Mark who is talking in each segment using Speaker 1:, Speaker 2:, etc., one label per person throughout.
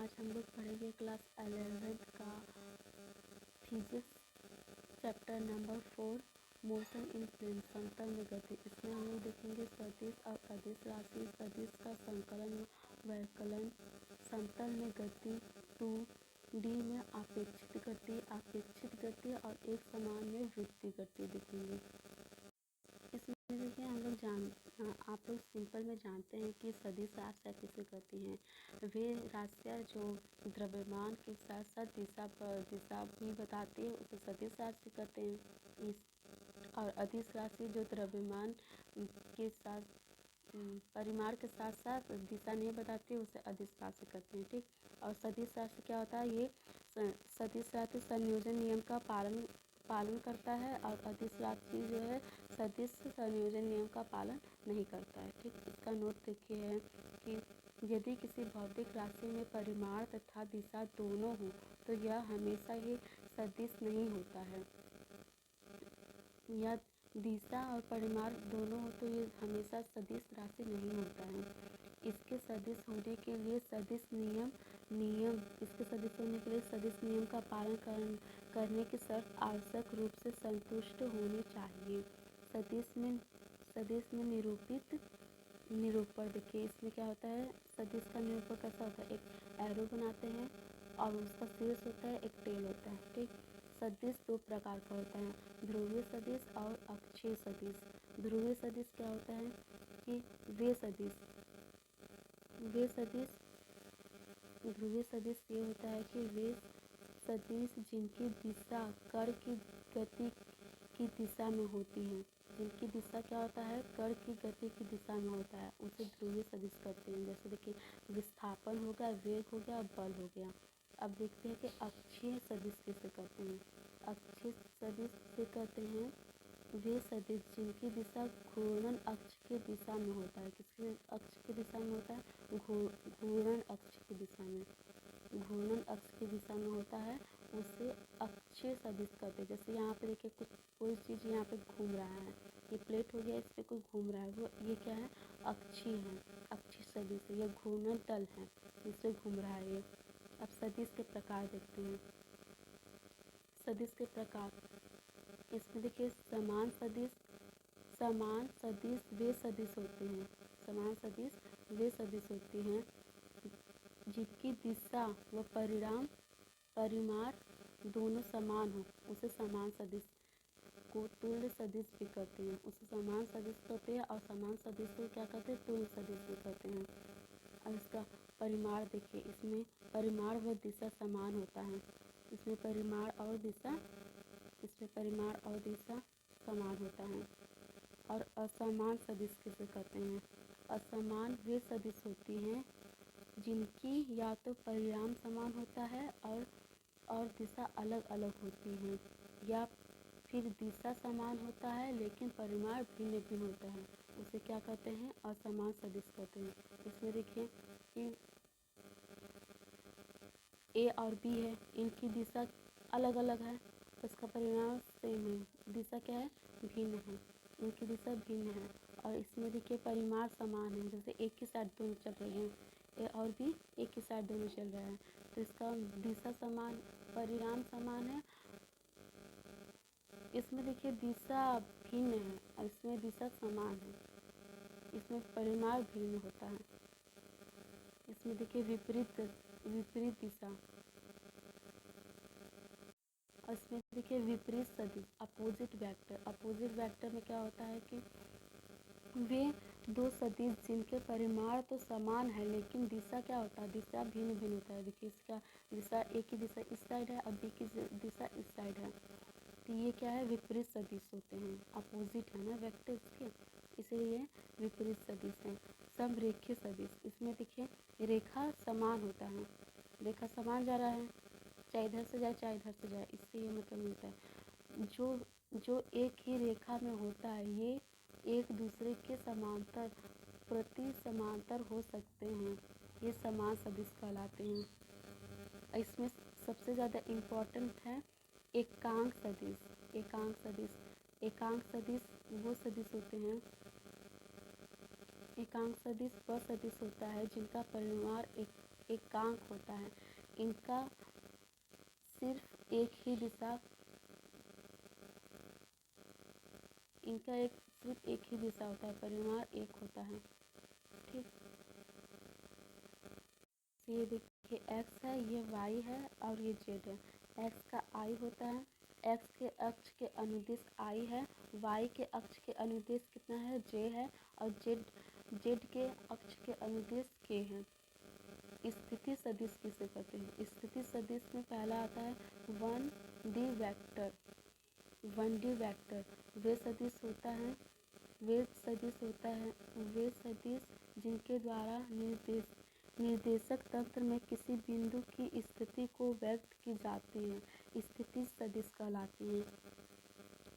Speaker 1: आज हम लोग पढ़ेंगे क्लास 11th का physics chapter number 4 motion in plane समतल में गति। इसमें हम लोग देखेंगे सदिश और अदिश राशि, सदिश का संकलन वैकलन, समतल में गति, 2D में अपेक्षित गति और एक समान में वृत्तीय गति देखेंगे। इसमें देखिए हम लोग आप लोग सिंपल में जानते हैं कि सदिश राशियाँ किसे कहती हैं। वे राशियाँ जो द्रव्यमान के साथ साथ दिशा भी बताती है उसे सदिश राशि कहते हैं। और अदिश राशि जो द्रव्यमान के साथ परिमाण के साथ साथ दिशा नहीं बताती उसे अदिश राशि कहते हैं। ठीक। और सदिश राशि क्या होता है, ये सदिश राशि संयोजन नियम का पालन करता है और अदिश राशि जो है सदिश संयोजन नियम का पालन नहीं करता है। ठीक। इसका नोट देखिए है कि यदि किसी भौतिक राशि में परिमाण तथा दिशा दोनों हो तो यह हमेशा ही सदिश नहीं होता है। या दिशा और परिमाण दोनों हो तो ये हमेशा सदिश राशि नहीं होता है। इसके सदिश होने के लिए सदिश नियम का पालन करने की शर्त आवश्यक रूप से संतुष्ट होनी चाहिए। सदिश में निरूपण देखिए, इसमें क्या होता है, सदिश का निरूपण कैसा होता है, एक एरो बनाते हैं और उसका शीर्ष होता है, एक टेल होता है। ठीक। सदिश दो प्रकार का होता है, ध्रुवीय सदिश और अक्षीय सदिश। ध्रुवीय सदिश क्या होता है कि ध्रुवीय सदिश ये होता है कि वे सदिश जिनकी दिशा कण की गति की दिशा में होती है। जिनकी दिशा क्या होता है, कण की गति की दिशा में होता है, उसे ध्रुवीय सदिश कहते हैं। जैसे देखिए विस्थापन हो गया, वेग हो गया, बल हो गया। अब देखते हैं कि अक्षीय सदिश किसे कहते हैं। अक्षीय सदिश से कहते हैं वे सदिश जिनकी दिशा घूर्णन अक्ष की दिशा में होता है। किसके अक्ष की दिशा में होता है, घूर्णन अक्ष की दिशा में। घूर्णन अक्ष की दिशा में होता है उसे अक्षीय सदिश कहते हैं। जैसे यहाँ पे देखिए कोई चीज़ यहाँ पे घूम रहा है, ये प्लेट हो गया, इस पे कोई घूम रहा है, वो ये क्या है, अक्षीय है, अक्षीय सदिश है। ये घूर्णन तल है जिससे घूम रहा है ये। अब सदिश के प्रकार देखते हैं। सदिश के प्रकार, इसमें देखिए समान सदिश वे सदिश होते हैं। समान सदिश वे सदिश होती हैं जिनकी दिशा व परिमाण दोनों समान हो, उसे समान सदिश को तुल्य सदिश भी कहते हैं। उसे समान सदिश कहते हैं और समान सदिश को क्या कहते हैं, तुल्य सदिश भी कहते हैं। अब इसका परिमाण देखिए, इसमें परिमाण व दिशा समान होता है। इसमें परिमाण और दिशा समान होता है। और असमान सदिश किसे कहते हैं। असमान वे सदिश होती हैं जिनकी या तो परिमाण समान होता है और दिशा अलग अलग होती है, या फिर दिशा समान होता है लेकिन परिमाण भिन्न भिन्न होता है, उसे क्या कहते हैं, असमान सदिश कहते हैं। इसमें देखिए कि ए और बी है, इनकी दिशा अलग अलग है, उसका परिमाण सेम है, दिशा क्या है, भिन्न है, इनकी दिशा भिन्न है। और इसमें देखिए परिमाण समान है, जैसे एक ही साइड दोनों चल रहे हैं, ए और बी एक ही साइड दोनों चल रहा है, तो इसका दिशा समान, परिमाण समान है। इसमें देखिए दिशा भिन्न है और इसमें दिशा समान है, इसमें परिमाण भिन्न होता है। इसमें देखिए विपरीत दिशा, और इसमें देखिए विपरीत सदिश, अपोजिट वेक्टर में क्या होता है कि वे दो सदिश जिनके परिमाण तो समान है लेकिन दिशा क्या होता है, दिशा भिन्न भिन्न होता है। देखिए इसका दिशा, एक की दिशा इस साइड है और बी की दिशा इस साइड है, तो ये क्या है, विपरीत सदिश होते हैं। अपोजिट है ना वेक्टर इसके, इसलिए विपरीत सदिश है। समरेखीय सदिश, इसमें देखिए रेखा समान होता है, रेखा समान जा रहा है, चाहे इधर से जाए चाहे इधर से जाए, इससे ये मतलब मिलता है। जो एक ही रेखा में होता है ये एक दूसरे के प्रति समांतर हो सकते हैं, ये समान सदिश कहलाते हैं। इसमें सबसे ज़्यादा इम्पोर्टेंट है एकांक सदिश वो सदिश होते हैं, एकांक सदिश वह सदिश होता है जिनका परिमाण एकांक होता है। इनका सिर्फ एक ही दिशा होता है, परिमाण एक होता है। ठीक, ये देखिए x है, ये y है और ये z है। x का i होता है, x के अक्ष के अनुदिश i है, y के अक्ष के अनुदिश कितना है, j है, और z के अक्ष के अनुदिश k है। स्थिति सदिश किसे कहते हैं? स्थिति सदिश में पहला आता है 1D वेक्टर। 1D वेक्टर वे सदिश जिनके द्वारा निर्देशक तंत्र में किसी बिंदु की स्थिति को व्यक्त की जाती है, स्थिति सदिश कहलाती है।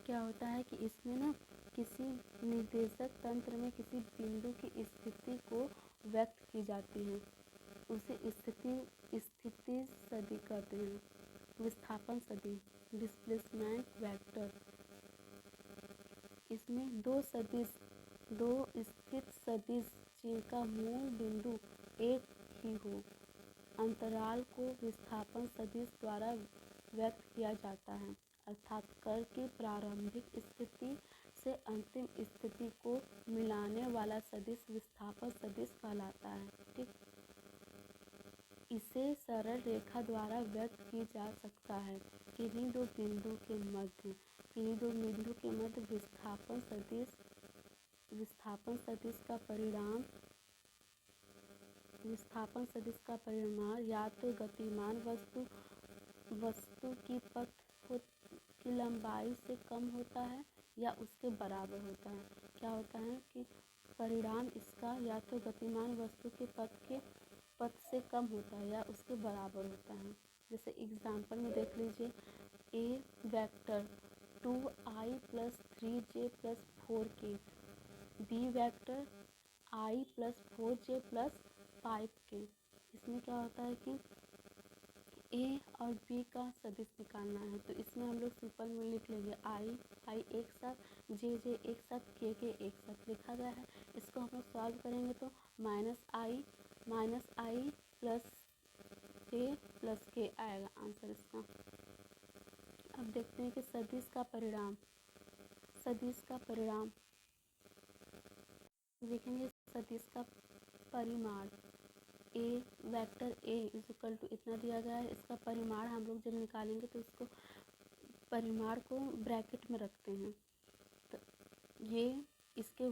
Speaker 1: क्या होता है कि इसमें ना किसी निर्देशक तंत्र में किसी बिंदु की स्थिति को व्यक्त की जाती है, उसे स्थिति सदिश कहते हैं। विस्थापन सदिश, डिस्प्लेसमेंट वेक्टर, इसमें दो स्थित सदिश जिनका मूल बिंदु एक ही हो, अंतराल को विस्थापन सदिश द्वारा व्यक्त किया जाता है, अर्थात कण की प्रारंभिक स्थिति से अंतिम स्थिति को मिलाने वाला सदिश विस्थापन सदिश कहलाता है। ठीक, इसे सरल रेखा द्वारा व्यक्त की जा सकता है। किन्हीं दो बिंदु के मध्य विस्थापन सदिश का परिमाण या तो गतिमान वस्तु की पथ की लंबाई से कम होता है या उसके बराबर होता है। क्या होता है कि परिमाण इसका या तो गतिमान वस्तु के पथ से कम होता है या उसके बराबर होता है। जैसे एग्जाम्पल में देख लीजिए, A vector 2i + 3j + 4k, B vector i + 4j + 5k। इसमें क्या होता है कि ए और बी का सदिश निकालना है, तो इसमें हम लोग सिंपल में लिख लेंगे आई एक साथ, जे एक साथ, के एक साथ लिखा गया है। इसको हम लोग सॉल्व करेंगे तो -i + a + k आएगा आंसर इसका। अब देखते हैं कि सदिश का परिणाम देखेंगे। सदिश का परिमाण ए वेक्टर ए इक्वल टू इतना दिया गया है। इसका परिमाण हम लोग जब निकालेंगे तो इसको परिमाण को ब्रैकेट में रखते हैं, तो ये इसके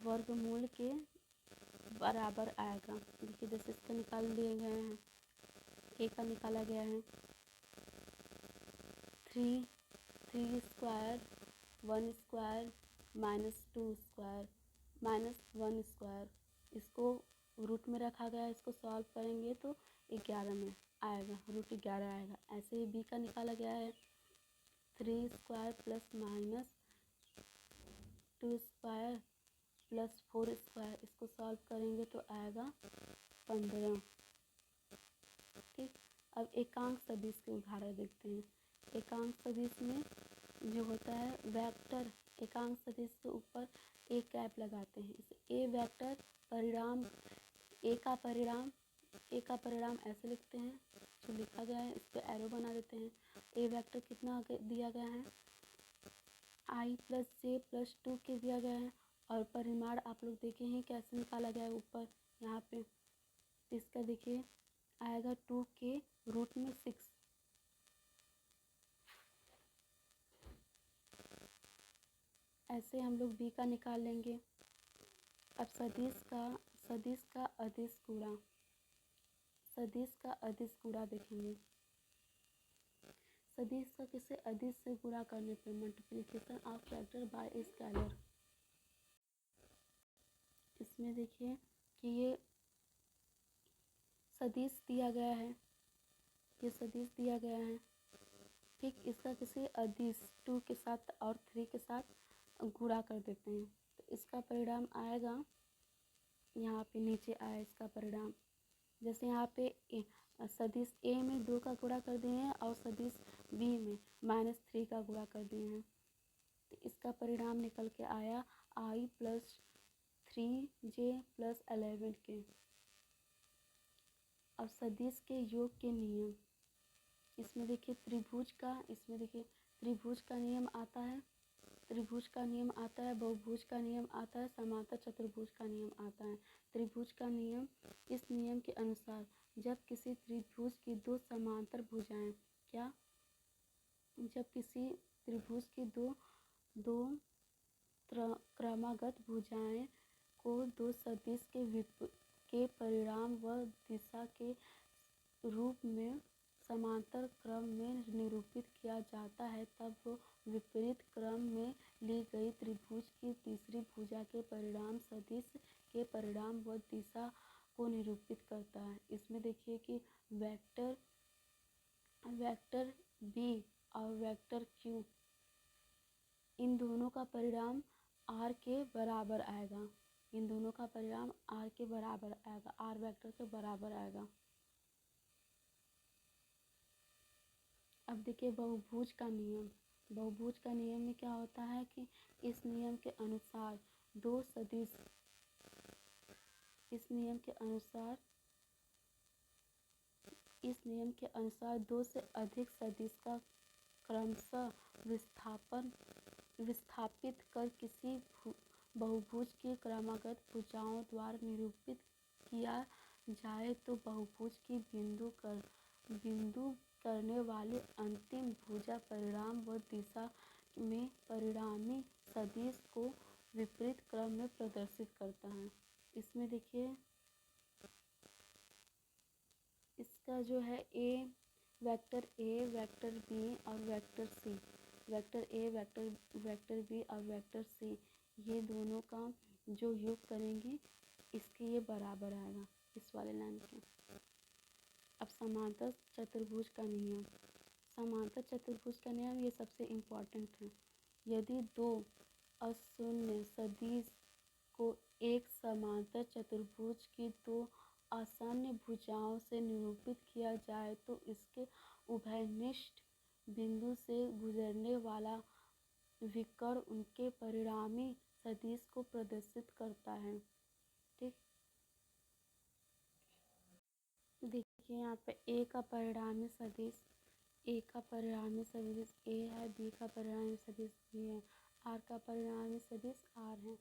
Speaker 1: वर्गमूल के बराबर आएगा। देखिए जैसे इसका निकाल लिए गए हैं, ए का निकाला गया है 3 स्क्वायर 1 स्क्वायर -2 स्क्वायर -1 स्क्वायर, इसको रूट में रखा गया है। इसको सॉल्व करेंगे तो 11 में आएगा, √11 आएगा। ऐसे ही बी का निकाला गया है 3 स्क्वायर ± 2 स्क्वायर +4 स्क्वायर, इसको सॉल्व करेंगे तो आएगा 15। ठीक, अब एकांक सदिश के उदाहरण देखते हैं। एकांक सदिश में जो होता है वेक्टर एकांक सदिश के ऊपर एक कैप लगाते हैं। इसे ए वेक्टर परिणाम ए का परिणाम ऐसे लिखते हैं, जो लिखा गया है इस पर एरो बना देते हैं। ए वेक्टर कितना दिया गया है, i + j + 2k दिया गया है, और परिमाण आप लोग देखे हैं कैसे निकाला गया है ऊपर यहाँ पे। इसका देखिए आएगा 2k √6। ऐसे हम लोग बी का निकाल लेंगे। अब सदिश का अदिश गुणा देखेंगे। सदिश का किसी अदिश से गुणा करने पर multiplication of vector by scalar. इसमें देखिए कि ये सदिश दिया गया है, ठीक, इसका किसी अदिश 2 के साथ और 3 के साथ गुणा कर देते हैं, तो इसका परिणाम आएगा यहाँ पे नीचे आया इसका परिणाम। जैसे यहाँ पे सदिश ए में 2 का गुणा कर दिए हैं और सदिश बी में -3 का गुणा कर दिए हैं, तो इसका परिणाम निकल के आया i + 3j + 11k। अब सदिश के योग के नियम, इसमें देखिए त्रिभुज का नियम आता है, त्रिभुज का नियम आता है, बहुभुज का नियम आता है, समांतर चतुर्भुज का नियम आता है। त्रिभुज का नियम, इस नियम के अनुसार जब किसी त्रिभुज की दो समांतर भुजाएं जब किसी त्रिभुज की दो क्रमागत भुजाएं को दो सदिश के परिमाण व दिशा के रूप में समांतर क्रम में निरूपित किया जाता है, तब वो विपरीत क्रम में ली गई त्रिभुज की तीसरी भुजा के परिमाण सदिश के परिमाण व दिशा को निरूपित करता है। इसमें देखिए कि वेक्टर बी और वेक्टर क्यू, इन दोनों का परिमाण आर के बराबर आएगा, आर वेक्टर के बराबर आएगा। अब देखिए बहुभुज का नियम, में क्या होता है कि इस नियम के अनुसार दो से अधिक सदिश का क्रमशः विस्थापित कर किसी बहुभुज की क्रमागत भुजाओं द्वारा निरूपित किया जाए तो बहुभुज की बिंदु करने वाली अंतिम भुजा परिमाण व दिशा में परिणामी सदिश को विपरीत क्रम में प्रदर्शित करता है। इसमें देखिए इसका जो है वेक्टर ए, वेक्टर बी और वेक्टर सी, वेक्टर बी और वेक्टर सी, ये दोनों का जो योग करेंगे इसके ये बराबर आएगा इस वाले लाइन के। अब समांतर चतुर्भुज का नियम, ये सबसे इम्पोर्टेंट है। यदि दो अशून्य सदिश को एक समांतर चतुर्भुज की दो आसन्न भुजाओं से निरूपित किया जाए तो इसके उभयनिष्ठ बिंदु से गुजरने वाला विकर्ण उनके परिणामी सदिश को प्रदर्शित करता है। ठीक, देखिए यहाँ पे ए का परिणामी सदिश ए है, बी का परिणामी सदिश बी है, आर का परिणामी सदिश आर है।